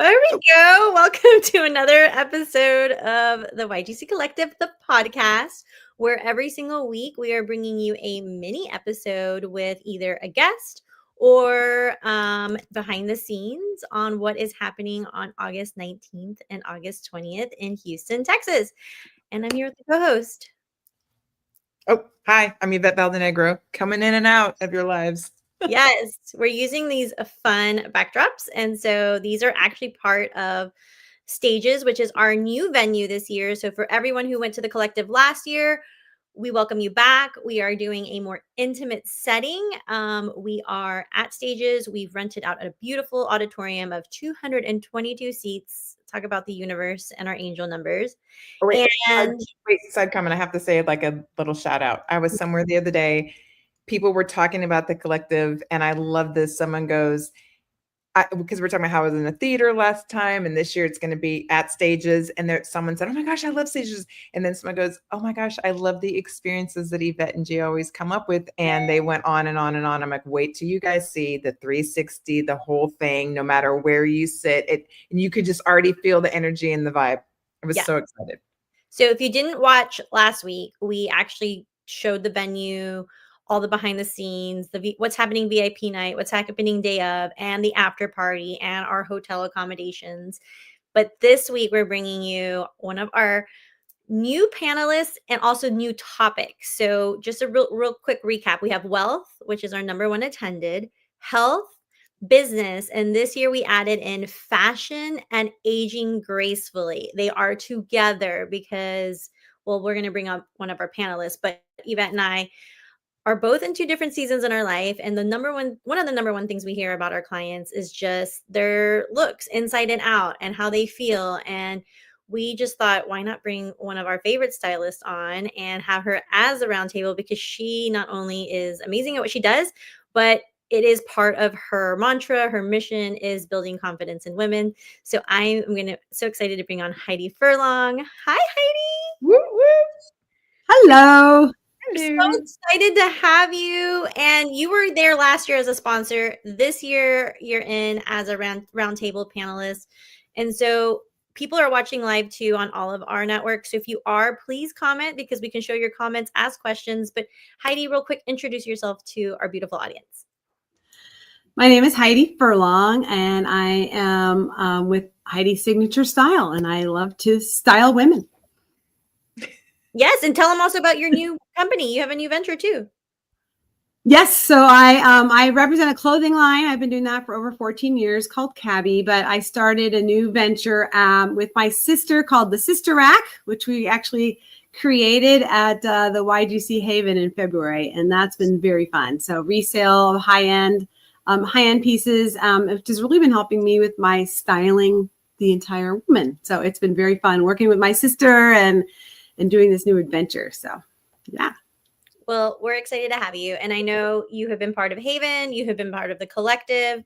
There we go. Welcome to another episode of the YGC Collective, the podcast, where every single week we are bringing you a mini episode with either a guest or behind the scenes on what is happening on August 19th and August 20th in Houston, Texas. And I'm here with the co-host. Oh, hi, I'm Yvette Valdenegro, coming in and out of your lives. Yes, we're using these fun backdrops. And so these are actually part of Stages, which is our new venue this year. So for everyone who went to the collective last year, we welcome you back. We are doing a more intimate setting. We are at Stages. We've rented out a beautiful auditorium of 222 seats. Talk about the universe and our angel numbers. Oh, wait, and side comment. I have to say like a little shout out. I was somewhere the other day. People were talking about the collective, and I love this. Someone goes, because we're talking about how I was in the theater last time, and this year it's going to be at Stages. And someone said, "Oh my gosh, I love Stages." And then someone goes, "Oh my gosh, I love the experiences that Yvette and G always come up with." And they went on and on and on. I'm like, wait till you guys see the 360, the whole thing, no matter where you sit. And you could just already feel the energy and the vibe. I was so excited. So if you didn't watch last week, we actually showed the venue, all the behind the scenes, what's happening VIP night, what's happening day of, and the after party, and our hotel accommodations. But this week, we're bringing you one of our new panelists and also new topics. So just a real quick recap. We have wealth, which is our number one attended, health, business, and this year we added in fashion and aging gracefully. They are together because, well, we're going to bring up one of our panelists, but Yvette and I are both in two different seasons in our life. And one of the number one things we hear about our clients is just their looks inside and out and how they feel. And we just thought, why not bring one of our favorite stylists on and have her as a roundtable, because she not only is amazing at what she does, but it is part of her mantra. Her mission is building confidence in women. So I am so excited to bring on Heidi Furlong. Hi, Heidi. Woo, woo. Hello. So excited to have you. And you were there last year as a sponsor. This year, you're in as a roundtable panelist. And so people are watching live too on all of our networks. So if you are, please comment, because we can show your comments, ask questions. But Heidi, real quick, introduce yourself to our beautiful audience. My name is Heidi Furlong, and I am with Heidi Signature Style, and I love to style women. Yes, and tell them also about your new company. You have a new venture too. Yes, so I represent a clothing line. I've been doing that for over 14 years called Cabi, but I started a new venture with my sister called the Sister Racket, which we actually created at the YGC Haven in February, and that's been very fun. So resale of high-end pieces, which has really been helping me with my styling the entire woman. So it's been very fun working with my sister and doing this new adventure. So, yeah. Well, we're excited to have you. And I know you have been part of Haven, you have been part of the collective.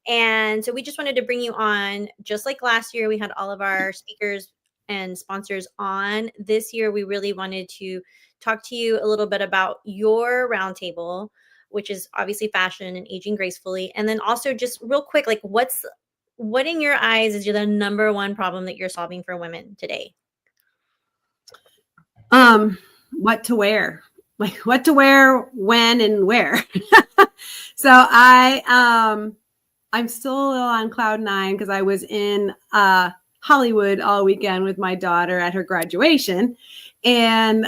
And so we just wanted to bring you on, just like last year, we had all of our speakers and sponsors on. This year, we really wanted to talk to you a little bit about your roundtable, which is obviously fashion and aging gracefully. And then also just real quick, like what in your eyes is the number one problem that you're solving for women today? What to wear, like what to wear, when, and where. So I'm still a little on cloud nine because I was in Hollywood all weekend with my daughter at her graduation. And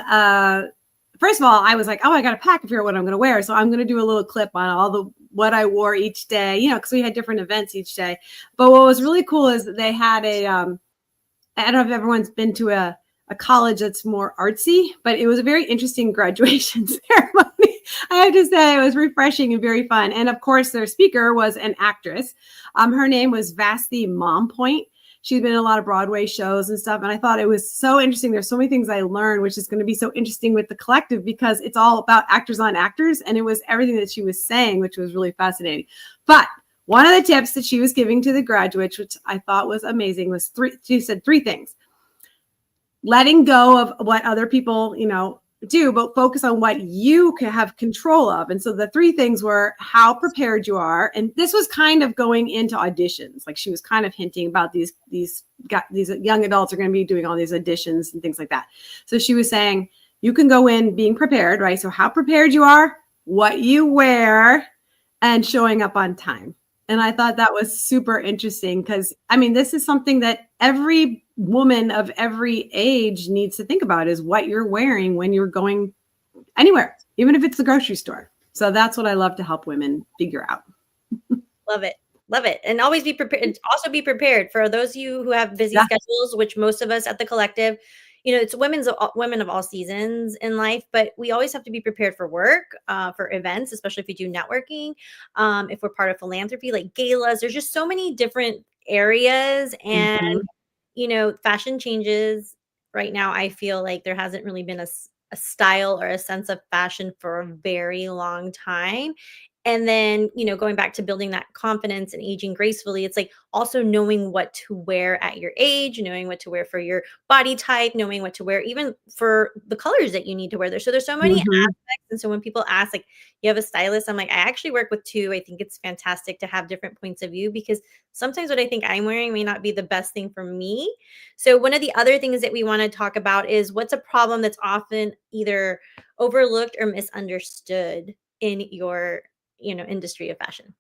first of all, I was like, oh, I got to pack and figure out what I'm going to wear. So I'm going to do a little clip on what I wore each day, because we had different events each day. But what was really cool is that they had I don't know if everyone's been to a college that's more artsy, but it was a very interesting graduation ceremony. I have to say it was refreshing and very fun. And of course, their speaker was an actress. Her name was Vasti Mompoint. She's been in a lot of Broadway shows and stuff. And I thought it was so interesting. There's so many things I learned, which is going to be so interesting with the collective because it's all about actors on actors. And it was everything that she was saying, which was really fascinating. But one of the tips that she was giving to the graduates, which I thought was amazing, was she said three things. Letting go of what other people, do, but focus on what you can have control of. And so the three things were how prepared you are. And this was kind of going into auditions. Like she was kind of hinting about these young adults are going to be doing all these auditions and things like that. So she was saying, you can go in being prepared, right? So how prepared you are, what you wear, and showing up on time. And I thought that was super interesting because, I mean, this is something that every woman of every age needs to think about is what you're wearing when you're going anywhere, even if it's the grocery store. So that's what I love to help women figure out. Love it. Love it. And always be prepared. Also be prepared for those of you who have busy schedules, which most of us at the collective, it's women of all seasons in life, but we always have to be prepared for work, for events, especially if we do networking. If we're part of philanthropy, like galas, there's just so many different areas. And, fashion changes right now. I feel like there hasn't really been a style or a sense of fashion for a very long time. And then, going back to building that confidence and aging gracefully, it's like also knowing what to wear at your age, knowing what to wear for your body type, knowing what to wear even for the colors that you need to wear there. So there's so many aspects. And so when people ask, like, you have a stylist, I'm like, I actually work with two. I think it's fantastic to have different points of view because sometimes what I think I'm wearing may not be the best thing for me. So one of the other things that we want to talk about is what's a problem that's often either overlooked or misunderstood in your industry of fashion.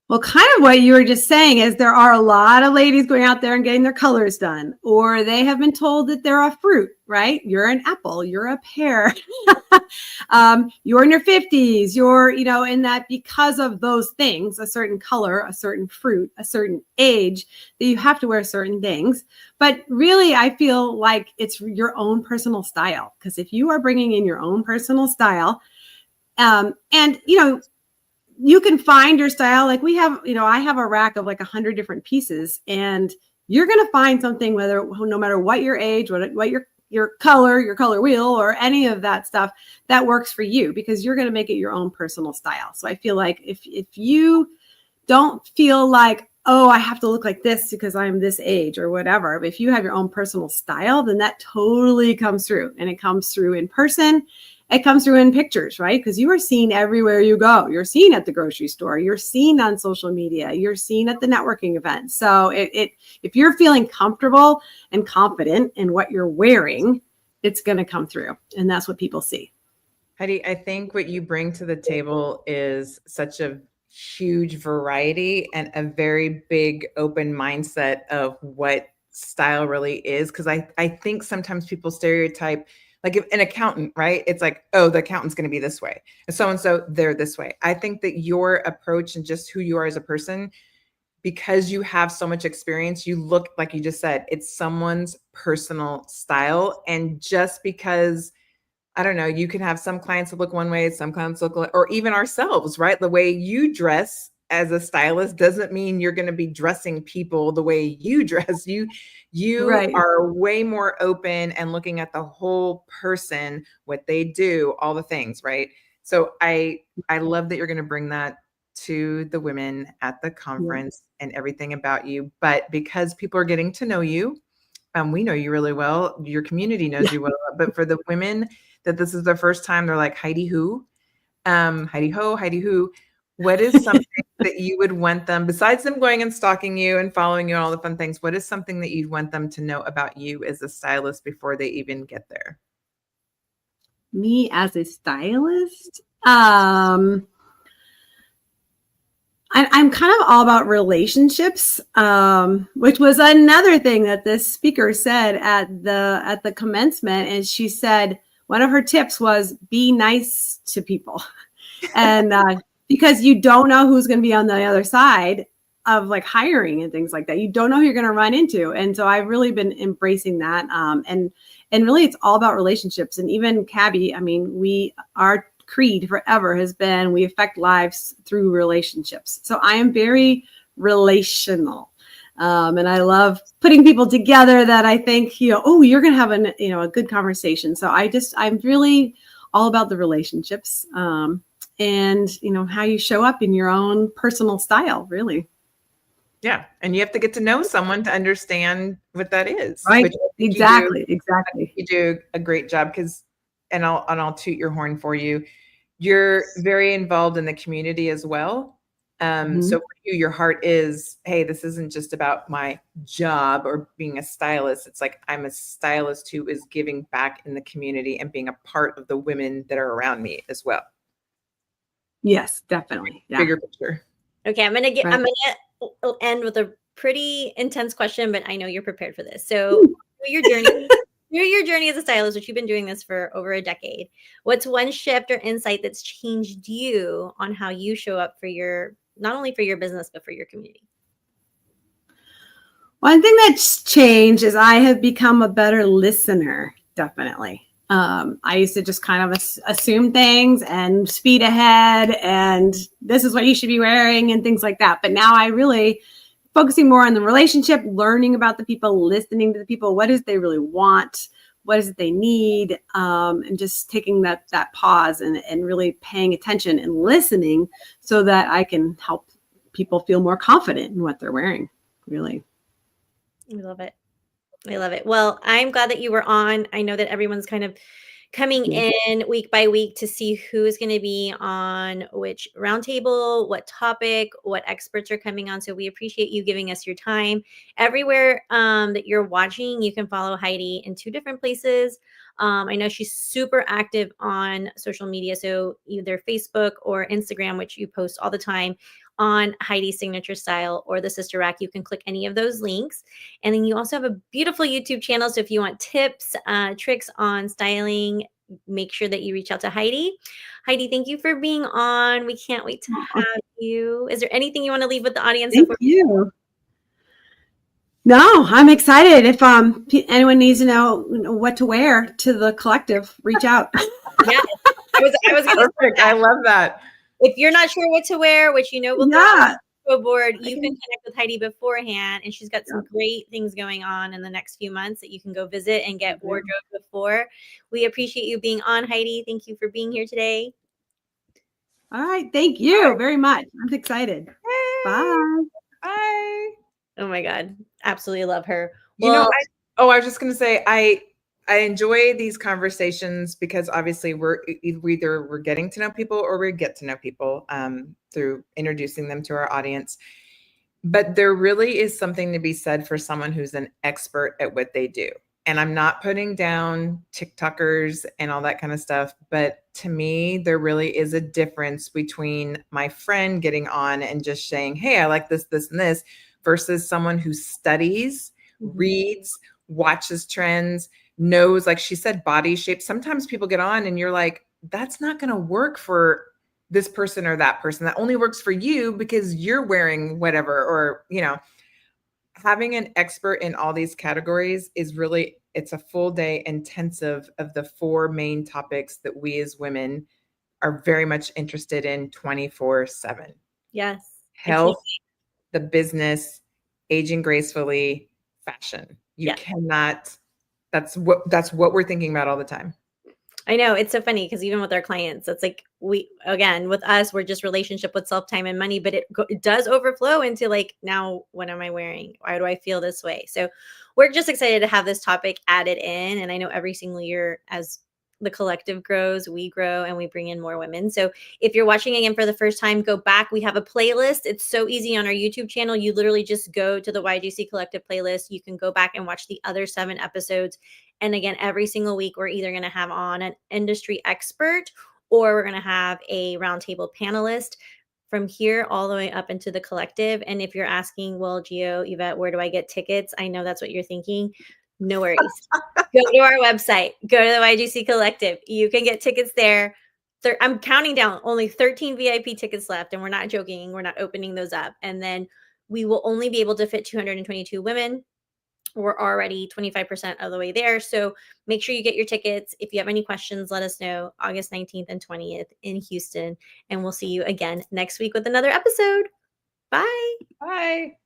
Well, kind of what you were just saying is there are a lot of ladies going out there and getting their colors done, or they have been told that they're a fruit, right? You're an apple, you're a pear, you're in your 50s, you're, in that because of those things, a certain color, a certain fruit, a certain age, that you have to wear certain things. But really, I feel like it's your own personal style, because if you are bringing in your own personal style, and, you can find your style. Like we have, I have a rack of like 100 different pieces, and you're going to find something, no matter what your age, what your color wheel, or any of that stuff that works for you, because you're going to make it your own personal style. So I feel like if you don't feel like, oh, I have to look like this because I'm this age or whatever, if you have your own personal style, then that totally comes through, and it comes through in person. It comes through in pictures, right? Because you are seen everywhere you go. You're seen at the grocery store. You're seen on social media. You're seen at the networking events. So if you're feeling comfortable and confident in what you're wearing, it's going to come through. And that's what people see. Heidi, I think what you bring to the table is such a huge variety and a very big open mindset of what style really is. Because I think sometimes people stereotype, like if an accountant, right? It's like, oh, the accountant's going to be this way. And so they're this way. I think that your approach and just who you are as a person, because you have so much experience, you look, like you just said, it's someone's personal style. And just because, I don't know, you can have some clients that look one way, some clients look, or even ourselves, right? The way you dress as a stylist doesn't mean you're going to be dressing people the way you dress. You right. are way more open and looking at the whole person, what they do, all the things, right? So I love that you're going to bring that to the women at the conference and everything about you. But because people are getting to know you, we know you really well. Your community knows you well. But for the women that this is their first time, they're like, Heidi who? Heidi ho, Heidi who? What is something that you would want them, besides them going and stalking you and following you and all the fun things, what is something that you'd want them to know about you as a stylist before they even get there? Me as a stylist? I'm kind of all about relationships, which was another thing that this speaker said at the commencement. And she said one of her tips was be nice to people. And because you don't know who's going to be on the other side of like hiring and things like that. You don't know who you're going to run into. And so I've really been embracing that. And really it's all about relationships. And even cabi, I mean, our creed forever has been, we affect lives through relationships. So I am very relational. And I love putting people together that I think, oh, you're going to have a good conversation. So I'm really all about the relationships. And how you show up in your own personal style, really. Yeah. And you have to get to know someone to understand what that is. Right. Which I think Exactly. I think you do a great job because, and I'll toot your horn for you. You're very involved in the community as well. So for you, your heart is, hey, this isn't just about my job or being a stylist. It's like I'm a stylist who is giving back in the community and being a part of the women that are around me as well. Yes, definitely. Yeah. Bigger picture. Okay, I'm gonna end with a pretty intense question, but I know you're prepared for this. So through your journey as a stylist, which you've been doing this for over a decade, what's one shift or insight that's changed you on how you show up for not only for your business, but for your community? One thing that's changed is I have become a better listener, definitely. I used to just kind of assume things and speed ahead and this is what you should be wearing and things like that. But now I really focusing more on the relationship, learning about the people, listening to the people. What is they really want? What is it they need? And just taking that pause and really paying attention and listening so that I can help people feel more confident in what they're wearing, really. I love it. I love it. Well, I'm glad that you were on. I know that everyone's kind of coming in week by week to see who is going to be on which roundtable, what topic, what experts are coming on. So we appreciate you giving us your time. Everywhere that you're watching, you can follow Heidi in 2 different places. I know she's super active on social media, so either Facebook or Instagram, which you post all the time on Heidi Signature Style or the Sister Rack. You can click any of those links. And then you also have a beautiful YouTube channel. So if you want tips, tricks on styling, make sure that you reach out to Heidi. Heidi, thank you for being on. We can't wait to have you. Is there anything you want to leave with the audience? Thank you. No, I'm excited. If anyone needs to know what to wear to the collective, reach out. Yeah, I was Perfect. I love that. If you're not sure what to wear, which we'll go board, you can connect with Heidi beforehand, and she's got some great things going on in the next few months that you can go visit and get wardrobe before. We appreciate you being on, Heidi. Thank you for being here today. All right. Thank you very much. I'm excited. Hey. Bye. Bye. Oh my God. Absolutely love her. I was just going to say, I enjoy these conversations because obviously we're getting to know people or we get to know people through introducing them to our audience. But there really is something to be said for someone who's an expert at what they do. And I'm not putting down TikTokers and all that kind of stuff. But to me, there really is a difference between my friend getting on and just saying, hey, I like this, this, and this, versus someone who studies, reads, watches trends, knows, like she said, body shape. Sometimes people get on and you're like, that's not going to work for this person or that person. That only works for you because you're wearing whatever, or, having an expert in all these categories is really, it's a full day intensive of the 4 main topics that we as women are very much interested in 24/7. Yes. Health, the business, aging gracefully, fashion. You cannot, that's what we're thinking about all the time. I know, it's so funny because even with our clients, it's like with us, we're just relationship with self, time, and money, but it does overflow into like, now what am I wearing? Why do I feel this way? So we're just excited to have this topic added in. And I know every single year as the collective grows, we grow and we bring in more women. So if you're watching again for the first time, go back. We have a playlist. It's so easy on our YouTube channel. You literally just go to the YGC collective playlist. You can go back and watch the other 7 episodes. And again, every single week, we're either going to have on an industry expert or we're going to have a roundtable panelist from here all the way up into the collective. And if you're asking, well, Gio, Yvette, where do I get tickets? I know that's what you're thinking. No worries. Go to our website. Go to the YGC Collective. You can get tickets there. I'm counting down only 13 VIP tickets left, and we're not joking. We're not opening those up. And then we will only be able to fit 222 women. We're already 25% of the way there. So make sure you get your tickets. If you have any questions, let us know. August 19th and 20th in Houston. And we'll see you again next week with another episode. Bye. Bye.